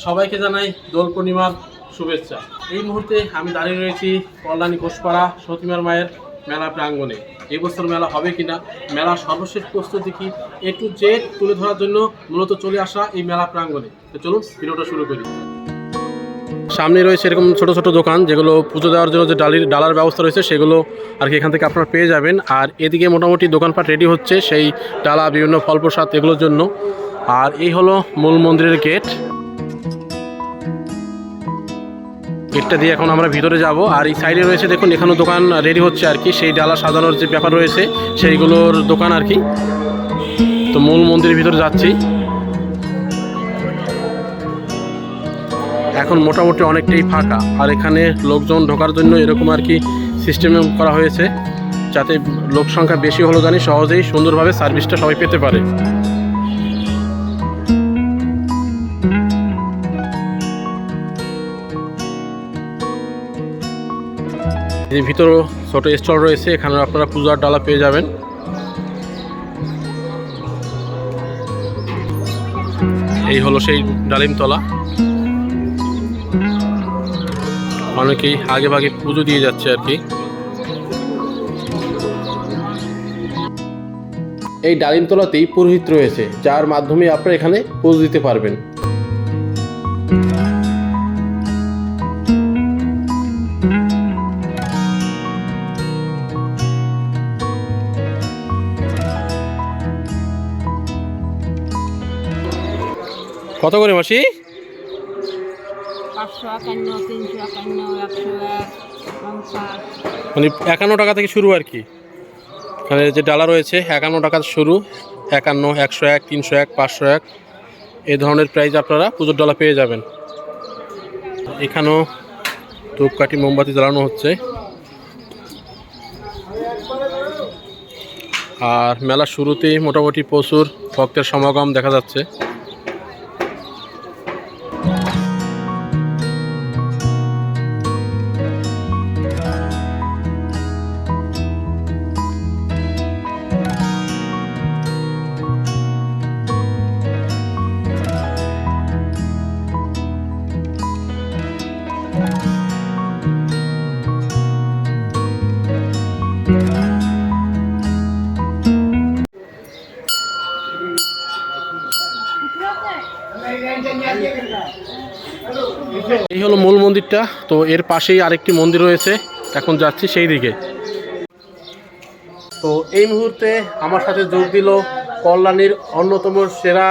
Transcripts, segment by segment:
সবাইকে জানাই দোল পূর্ণিমার শুভেচ্ছা। এই মুহূর্তে আমি দাঁড়িয়ে রয়েছি কল্যাণী ঘোষপাড়া সতীমার মায়ের মেলা প্রাঙ্গণে। এই বছর মেলা হবে কিনা, মেলার সর্বশেষ প্রস্তুতি কি, A to Z তুলে ধরার জন্য মূলত চলে আসা এই মেলা প্রাঙ্গণে। তো চলুন ভিডিওটা শুরু করি। সামনে রয়েছে এরকম ছোট ছোট দোকান, যেগুলো পুজো দেওয়ার জন্য যে ডালার ব্যবস্থা রয়েছে সেগুলো আর কি এখান থেকে আপনারা পেয়ে যাবেন। আর এদিকে মোটামুটি দোকানপাট রেডি হচ্ছে সেই ডালা, বিভিন্ন ফল প্রসাদ এগুলোর জন্য। আর এই হলো মূল মন্দিরের গেট। গেটটা দিয়ে এখন আমরা ভিতরে যাব। আর এই সাইডে রয়েছে দেখুন, এখানেও দোকান রেডি হচ্ছে আর কি, সেই ডালা সাজানোর যে ব্যাপার রয়েছে সেইগুলোর দোকান আর কি। তো মূল মন্দিরের ভিতরে যাচ্ছি। এখন মোটামুটি অনেকটাই ফাঁকা, আর এখানে লোকজন ঢোকার জন্য এরকম আর কি সিস্টেম করা হয়েছে, যাতে লোক সংখ্যা বেশি হলো জানি সহজেই সুন্দরভাবে সার্ভিসটা সবাই পেতে পারে। এই ভিতরেও ছোট স্টল রয়েছে, এখানে আপনারা পূজার ডালা পেয়ে যাবেন। এই হলো সেই ডালিমতলা। অনেকেই আগে ভাগে পুজো দিয়ে যাচ্ছে আর কি। এই ডালিমতলাতেই পুরোহিত রয়েছে, যার মাধ্যমে আপনারা এখানে পুজো দিতে পারবেন। কত করে মাসি? মানে 51 টাকা থেকে শুরু আর কি। এখানে যে ডালা রয়েছে 51 টাকা শুরু, 51, 101, 301, 501 এই ধরনের প্রাইস আপনারা পুজোর ডালা পেয়ে যাবেন। এখানেও ধূপকাঠি মোমবাতি জ্বালানো হচ্ছে। আর মেলার শুরুতেই মোটামুটি প্রচুর ভক্তের সমাগম দেখা যাচ্ছে। এই হলো মূল মন্দিরটা। তো এর পাশেই আরেকটি মন্দির রয়েছে, এখন যাচ্ছি সেই দিকে। তো এই মুহূর্তে আমার সাথে যোগ দিল কল্যাণীর অন্যতম সেরা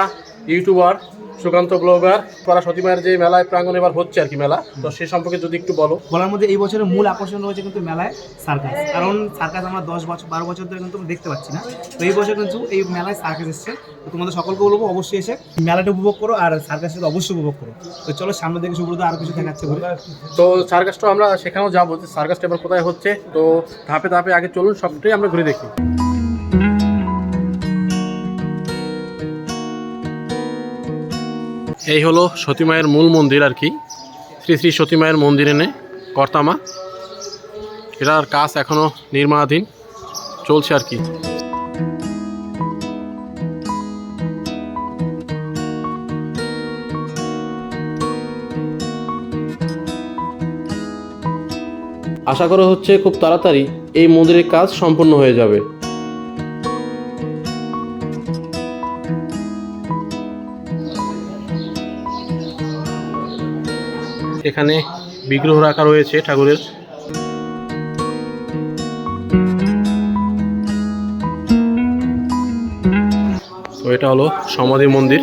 ইউটিউবার সুকান্ত ব্লগার। পাড়া সতীমায়ের যে মেলায় প্রাঙ্গণ এবার হচ্ছে আর কি মেলা, তো সে সম্পর্কে যদি একটু বলো। বলার মধ্যে এই বছরের মূল আকর্ষণ রয়েছে কিন্তু মেলায় সার্কাস, কারণ সার্কাস আমরা 10-12 বছর ধরে কিন্তু দেখতে পাচ্ছি না। তো এই বছর কিন্তু এই মেলায় সার্কাস এসছে। তো তোমাদের সকলকে বলবো অবশ্যই এসে মেলাটা উপভোগ করো, আর সার্কাসটা অবশ্যই উপভোগ করো। তো চলো সামনে থেকে সুব্রত আরও কিছু দেখাচ্ছে বলে। তো সার্কাসটা আমরা সেখানেও যাবো, সার্কাসটা এবার কোথায় হচ্ছে। তো ধাপে ধাপে আগে চলুন, সবটাই আমরা ঘুরে দেখি। এই হলো সতীমায়ের মূল মন্দির আর কি, শ্রী শ্রী সতীমায়ের মন্দির এনে কর্তামা। এটার কাজ এখনো নির্মাণাধীন চলছে আর কি। আশা করা হচ্ছে খুব তাড়াতাড়ি এই মন্দিরের কাজ সম্পূর্ণ হয়ে যাবে। এখানে বিগ্রহ রাখা রয়েছে ঠাকুরের। তো এটা হলো সমাধি মন্দির,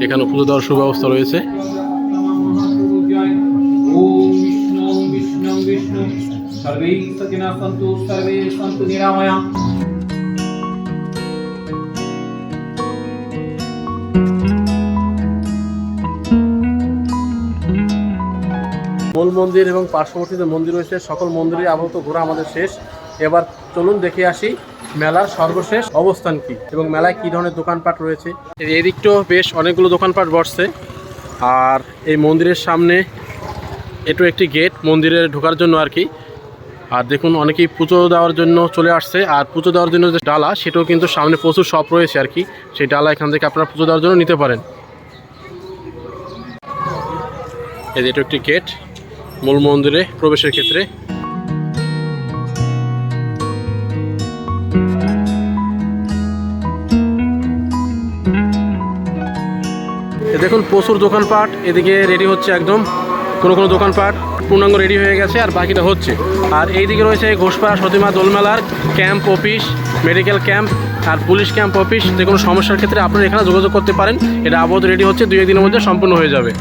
এখানে পুজো দেওয়ার সুব্যবস্থা রয়েছে। মূল মন্দির এবং পার্শ্ববর্তী যে মন্দির রয়েছে সকল মন্দিরে আপাতত ঘোরা আমাদের শেষ। এবার চলুন দেখে আসি মেলার সর্বশেষ অবস্থান কি এবং মেলায় কি ধরনের দোকানপাট রয়েছে। এই দিকটাও বেশ অনেকগুলো দোকানপাট বসছে। আর এই মন্দিরের সামনে এটু একটি গেট মন্দিরে ঢোকার জন্য আর কি। আর দেখুন অনেকেই পুজো দেওয়ার জন্য চলে আসছে। আর পুজো দেওয়ার জন্য যে ডালা সেটাও কিন্তু সামনে প্রচুর শপ রয়েছে আর কি, সেই ডালা এখান থেকে আপনারা পুজো দেওয়ার জন্য নিতে পারেন। এই যে এটা একটি গেট মূল মন্দিরে প্রবেশের ক্ষেত্রে। দেখুন প্রচুর দোকানপাট এদিকে রেডি হচ্ছে, একদম কোনো দোকানপাট পূর্ণাঙ্গ রেডি হয়ে গেছে আর বাকিটা হচ্ছে। আর এইদিকে রয়েছে ঘোষপাড়া সতীমা দোলমেলার ক্যাম্প অফিস, মেডিকেল ক্যাম্প আর পুলিশ ক্যাম্প অফিস। যে কোনো সমস্যার ক্ষেত্রে আপনারা এখানে যোগাযোগ করতে পারেন। এটা আপাতত রেডি হচ্ছে, 2-1 দিনের মধ্যে সম্পূর্ণ হয়ে যাবে।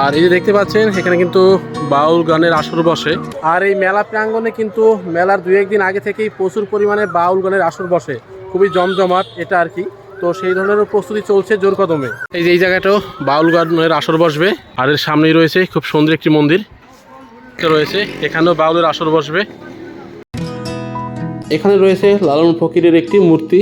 আর এই যে দেখতে পাচ্ছেন এখানে কিন্তু বাউল গানের আসর বসে। আর এই মেলা প্রাঙ্গণে কিন্তু মেলার 2-1 দিন আগে থেকেই প্রচুর পরিমাণে বাউল গানের আসর বসে, খুবই জমজমাট এটা আর কি। তো সেই ধরনের প্রস্তুতি চলছে জোর কদমে। এই যে এই জায়গাটাও বাউল গানের আসর বসবে। আর এর সামনেই রয়েছে খুব সুন্দর একটি মন্দির রয়েছে, এখানেও বাউলের আসর বসবে। এখানে রয়েছে লালন ফকিরের একটি মূর্তি।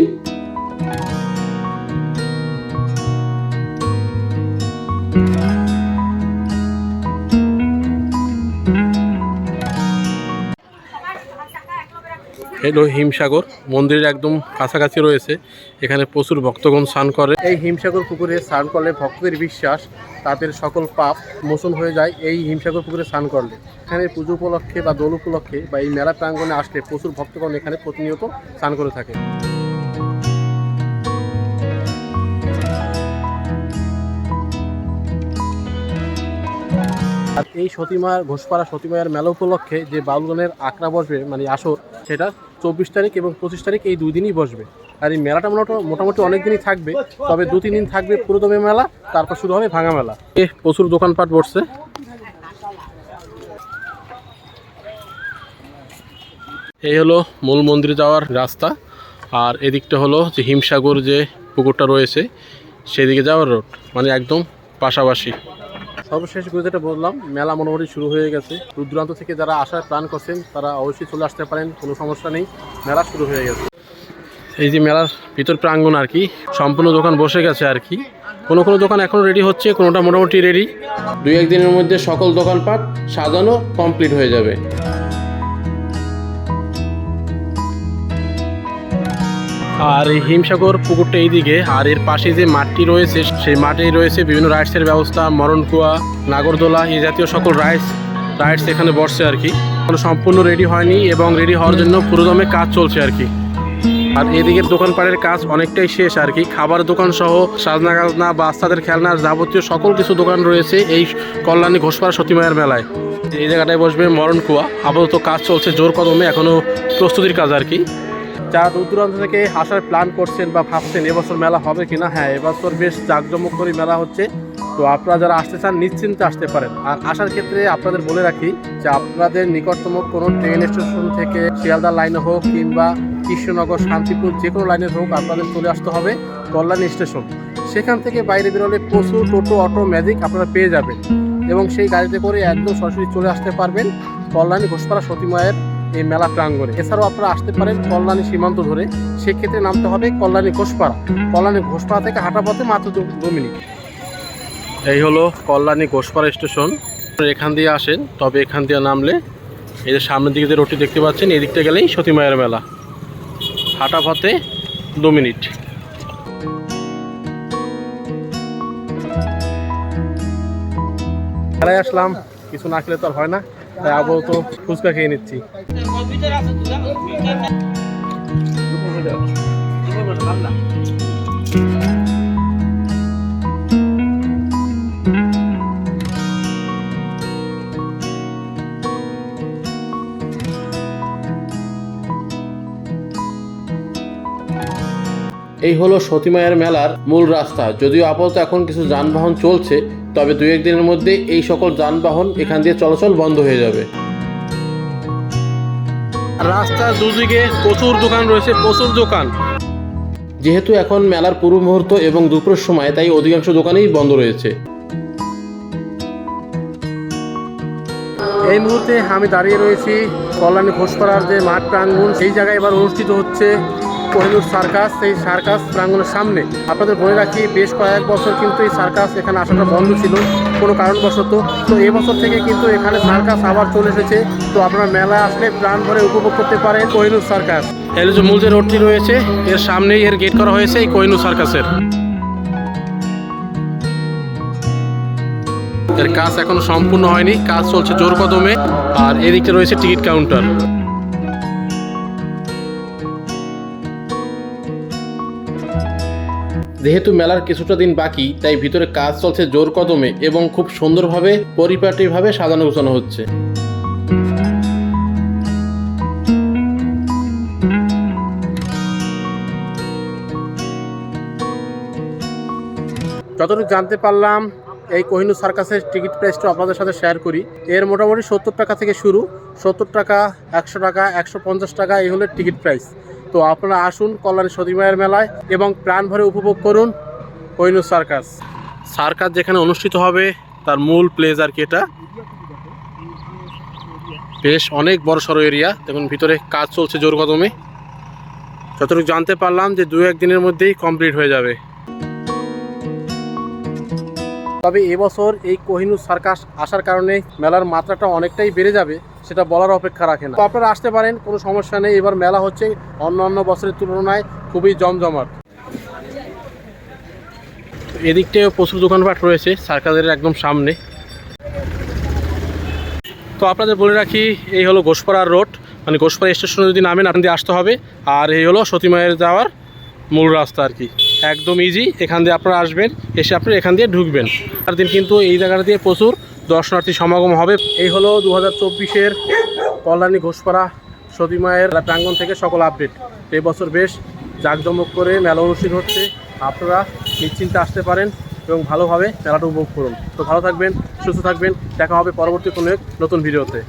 এলো হিমসাগর, মন্দিরের একদম কাছাকাছি রয়েছে। এখানে প্রচুর ভক্তগণ স্নান করে। এই হিমসাগর পুকুরে স্নান করলে ভক্তদের বিশ্বাস তাদের সকল পাপ মোচন হয়ে যায় এই হিমসাগর পুকুরে স্নান করলে। এখানে পুজো উপলক্ষে বা দোল উপলক্ষে বা এই মেলা প্রাঙ্গণে আসলে প্রচুর ভক্তগণ এখানে প্রতিনিয়ত স্নান করে থাকে। আর এই সতীমার ঘোষপাড়া সতীমায়ের মেলা উপলক্ষে যে বাউলগানের আখড়া বসবে মানে আসর, সেটা 24 তারিখ এবং 25 তারিখ এই 2 দিনই বসবে। আর এই মেলাটা মোটামুটি অনেক দিনই থাকবে, তবে 2-3 দিন থাকবে পুরোদমে মেলা, তারপর শুরু হবে ভাঙা মেলা। প্রচুর দোকানপাট বসছে। এই হলো মূল মন্দিরে যাওয়ার রাস্তা। আর এদিকটা হলো যে হিমসাগর যে পুকুরটা রয়েছে সেদিকে যাওয়ার রোড, মানে একদম পাশাপাশি। সর্বশেষ যেটা বললাম, মেলা মোটামুটি শুরু হয়ে গেছে। দূর দূরান্ত থেকে যারা আসার প্ল্যান করছেন তারা অবশ্যই চলে আসতে পারেন, কোনো সমস্যা নেই, মেলা শুরু হয়ে গেছে। এই যে মেলার ভিতর প্রাঙ্গণ আর কি, সম্পূর্ণ দোকান বসে গেছে আর কি। কোনো দোকান এখনও রেডি হচ্ছে, কোনোটা মোটামুটি রেডি। 2-1 দিনের মধ্যে সকল দোকানপাট সাজানো কমপ্লিট হয়ে যাবে। আর এই হিমসাগর পুকুরটা এইদিকে, আর এর পাশে যে মাঠটি রয়েছে সেই মাঠেই রয়েছে বিভিন্ন রাইডসের ব্যবস্থা, মরণকুয়া, নাগরদোলা, এই জাতীয় সকল রাইডস এখানে বসছে আর কি। সম্পূর্ণ রেডি হয়নি এবং রেডি হওয়ার জন্য পুরোদমে কাজ চলছে আর কি। আর এদিকের দোকানপাটের কাজ অনেকটাই শেষ আর কি। খাবারের দোকান সহ সাজনা গাজনা, বাচ্চাদের খেলনার যাবতীয় সকল কিছু দোকান রয়েছে এই কল্যাণী ঘোষপাড়া সতীমায়ের মেলায়। এই জায়গাটায় বসবে মরণকুয়া। আপাতত কাজ চলছে জোর কদমে, এখনও প্রস্তুতির কাজ আর কি। যারা দূর দূরান্ত থেকে আসার প্ল্যান করছেন বা ভাবছেন এবছর মেলা হবে কিনা, হ্যাঁ এবছর বেশ জাঁকজমক করে মেলা হচ্ছে। তো আপনারা যারা আসতে চান নিশ্চিন্তে আসতে পারেন। আর আসার ক্ষেত্রে আপনাদের বলে রাখি যে আপনাদের নিকটতম কোনো ট্রেন স্টেশন থেকে শিয়ালদা লাইনে হোক কিংবা কৃষ্ণনগর, শান্তিপুর, যে কোনো লাইনের হোক আপনাদের চলে আসতে হবে কল্যাণী স্টেশন। সেখান থেকে বাইরে বেরোলে প্রচুর টোটো, অটো, ম্যাজিক আপনারা পেয়ে যাবেন এবং সেই গাড়িতে করে একদম সরাসরি চলে আসতে পারবেন কল্যাণী ঘোষপাড়া সতীমায়ের এই মেলা প্রাঙ্গণে। এছাড়াও আপনারা আসতে পারেন কল্যাণী সীমান্ত ধরে, সেক্ষেত্রে নামতে হবে কল্যাণী ঘোষপাড়া। কল্যাণী ঘোষপাড়া থেকে হাঁটা পথে মাত্র 2 মিনিট। এই হলো কল্যাণী ঘোষপাড়া স্টেশন। এখান দিয়ে আসেন, তবে এখান দিয়ে নামলে এই যে সামনের দিকে যে রোডটি দেখতে পাচ্ছেন এই দিকটা গেলেই সতীমায়ের মেলা, হাঁটা পথে 2 মিনিট। মেলায় আসলাম, কিছু না খেলে তো আর হয় না, তাই আপাতত ফুচকা খেয়ে নিচ্ছি। এই হলো সতীমায়ের মেলার মূল রাস্তা। যদিও আপাতত এখন কিছু যানবাহন চলছে, তবে 2-1 দিনের মধ্যে এই সকল যানবাহন এখান দিয়ে চলাচল বন্ধ হয়ে যাবে। রাস্তার দুদিকে প্রচুর দোকান রয়েছে, প্রচুর দোকান। যেহেতু এখন মেলার পূর্ব মুহূর্ত এবং দুপুরের সময়, তাই অধিকাংশ দোকানেই বন্ধ রয়েছে। এই মুহূর্তে আমি দাঁড়িয়ে রয়েছি কল্যাণী ঘোষপাড়ার যে মাঠ প্রাঙ্গণ, সেই জায়গায় এবার অনুষ্ঠিত হচ্ছে কোহিনুর সার্কাস। সেই সার্কাস প্রাঙ্গণের সামনে আপনাদের বলে রাখি, বেশ কয়েক বছর কিন্তু এই সার্কাস এখানে আসাটা বন্ধ ছিল কোনো কারণবশত। তো এবছর থেকে কিন্তু এখানে সার্কাস আবার চলে এসেছে। তো আপনারা মেলায় আসলে প্রাণ ভরে উপভোগ করতে পারেন কোহিনুর সার্কাস। এর যে মূল যে রোডটি রয়েছে এর সামনেই এর গেট করা হয়েছে এই কোহিনুর সার্কাসের। এর কাজ এখনো সম্পূর্ণ হয়নি, কাজ চলছে জোর কদমে। আর এদিকটা রয়েছে টিকিট কাউন্টার। যেহেতু মেলার কিছুটা দিন বাকি, তাই ভিতরে কাজ চলছে জোর কদমে এবং খুব সুন্দরভাবে পরিপাটিভাবে সাজানো গোছানো হচ্ছে। যতটুকু জানতে পারলাম, এই কোহিনূর সার্কাসের টিকিট প্রাইসটা আপনাদের সাথে শেয়ার করি। এর মোটামুটি 70 টাকা থেকে শুরু, 70 টাকা, 100 টাকা, 150 টাকা এই হলো টিকিট প্রাইস। তো আপনারা আসুন কল্যাণী সতী মায়ের মেলায় এবং প্রাণ ভরে উপভোগ করুন কোহিনূর সার্কাস। সার্কাস যেখানে অনুষ্ঠিত হবে তার মূল প্লেস আর কি এটা। বেশ অনেক বড় সড়ো এরিয়া, দেখুন ভিতরে কাজ চলছে জোর কদমে। যতটুকু জানতে পারলাম যে 2-1 দিনের মধ্যেই কমপ্লিট হয়ে যাবে। তবে এবছর এই কোহিনূর সার্কাস আসার কারণে মেলার মাত্রাটা অনেকটাই বেড়ে যাবে, সেটা বলার অপেক্ষা রাখে না। তো আপনারা আসতে পারেন, কোনো সমস্যা নেই। এবার মেলা হচ্ছে অন্যান্য বছরের তুলনায় খুবই জমজমাট। এদিকটাও প্রচুর দোকানপাট রয়েছে সার্কাসের একদম সামনে। তো আপনাদের বলে রাখি, এই হলো ঘোষপাড়ার রোড, মানে ঘোষপাড়া স্টেশনে যদি নামেন আপনি আসতে হবে। আর এই হলো সতী মায়ের যাওয়ার মূল রাস্তা আর কি, একদম ইজি। এখান দিয়ে আপনারা আসবেন, এসে আপনারা এখান দিয়ে ঢুকবেন। আর দিন কিন্তু এই জায়গাটা দিয়ে প্রচুর দর্শনার্থী সমাগম হবে। এই হলো 2024-এর কল্যাণী ঘোষপাড়া সতী মায়ের প্রাঙ্গণ থেকে সকল আপডেট। এই বছর বেশ জাঁকজমক করে মেলা অনুষ্ঠিত হচ্ছে। আপনারা নিশ্চিন্তে আসতে পারেন এবং ভালোভাবে মেলাটা উপভোগ করুন। তো ভালো থাকবেন, সুস্থ থাকবেন, দেখা হবে পরবর্তী কোনো এক নতুন ভিডিওতে।